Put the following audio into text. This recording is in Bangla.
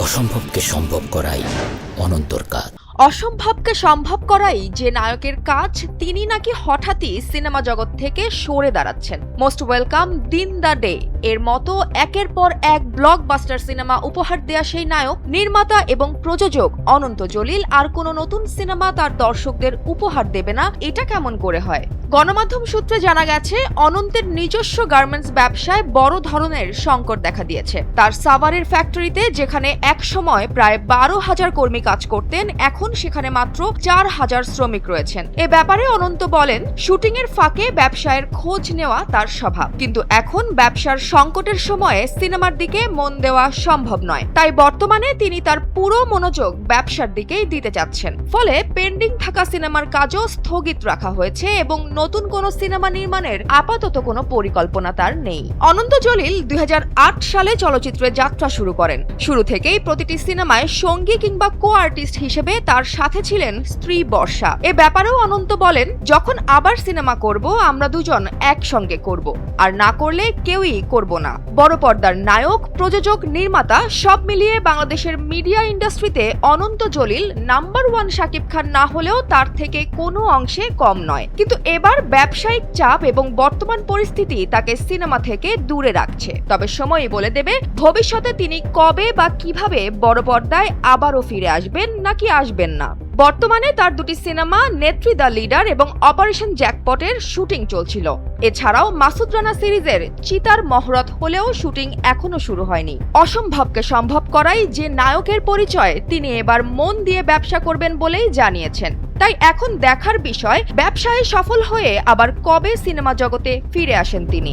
অসম্ভবকে সম্ভব করাই অনন্তর কাজ। অসম্ভবকে সম্ভব করাই যে নায়কের কাজ, তিনি নাকি হঠাৎই সিনেমা জগৎ থেকে সরে দাঁড়াচ্ছেন। মোস্ট ওয়েলকাম, দিন দ্য ডে এর মতো একের পর এক ব্লকবাস্টার সিনেমা উপহার দেয়া সেই নায়ক, নির্মাতা এবং প্রযোজক অনন্ত জলিল আর কোনো নতুন সিনেমা তার দর্শকদের উপহার দেবে না, এটা কেমন করে হয়? গণমাধ্যম সূত্রে জানা গেছে, অনন্তের নিজস্ব গার্মেন্টস ব্যবসায় বড় ধরনের সংকট দেখা দিয়েছে। তার সাভারের ফ্যাক্টরিতে যেখানে একসময় প্রায় 12,000 কর্মী কাজ করতেন, এখন সেখানে মাত্র 4,000 শ্রমিক রয়েছেন। এ ব্যাপারে অনন্ত বলেন, শুটিং এর ফাঁকে ব্যবসায়ের খোঁজ নেওয়া তার স্বভাব, কিন্তু এখন ব্যবসার সংকটের সময়ে সিনেমার দিকে মন দেওয়া সম্ভব নয়। তাই বর্তমানে তিনি তার পুরো মনোযোগ ব্যবসার দিকেই দিতে চাচ্ছেন। ফলে পেন্ডিং থাকা সিনেমার কাজও স্থগিত রাখা হয়েছে এবং নতুন কোনো সিনেমা নির্মাণের আপাতত কোনো পরিকল্পনা তার নেই। অনন্ত জলিল 2008 সালে চলচ্চিত্রে যাত্রা শুরু করেন। শুরু থেকেই প্রতিটি সিনেমায় সঙ্গী কিংবা কো আর্টিস্ট হিসেবে তার সাথে ছিলেন স্ত্রী বর্ষা। এ ব্যাপারেও অনন্ত বলেন, যখন আবার সিনেমা করব আমরা দুজন একসঙ্গে করব, আর না করলে কেউই করব না। বড় পর্দার নায়ক, প্রযোজক, নির্মাতা সব মিলিয়ে বাংলাদেশের মিডিয়া ইন্ডাস্ট্রিতে অনন্ত জলিল নাম্বার 1 শাকিব খান না হলেও তার থেকে কোনো অংশে কম নয়। কিন্তু এবার ব্যবসায়িক চাপ এবং বর্তমান পরিস্থিতি তাকে সিনেমা থেকে দূরে রাখছে। তবে সময়ই বলে দেবে ভবিষ্যতে তিনি কবে বা কিভাবে বড় পর্দায় আবারও ফিরে আসবেন নাকি আসবেন না। বর্তমানে তার দুটি সিনেমা নেত্রী দ্য লিডার এবং অপারেশন জ্যাকপটের শুটিং চলছিল। এছাড়াও মাসুদ রানা সিরিজের চিতার মহরত হলেও শুটিং এখনো শুরু হয়নি। অসম্ভবকে সম্ভব করাই যে নায়কের পরিচয়, তিনি এবার মন দিয়ে ব্যবসা করবেন বলেই জানিয়েছেন। তাই এখন দেখার বিষয়, ব্যবসায় সফল হয়ে আবার কবে সিনেমা জগতে ফিরে আসেন তিনি।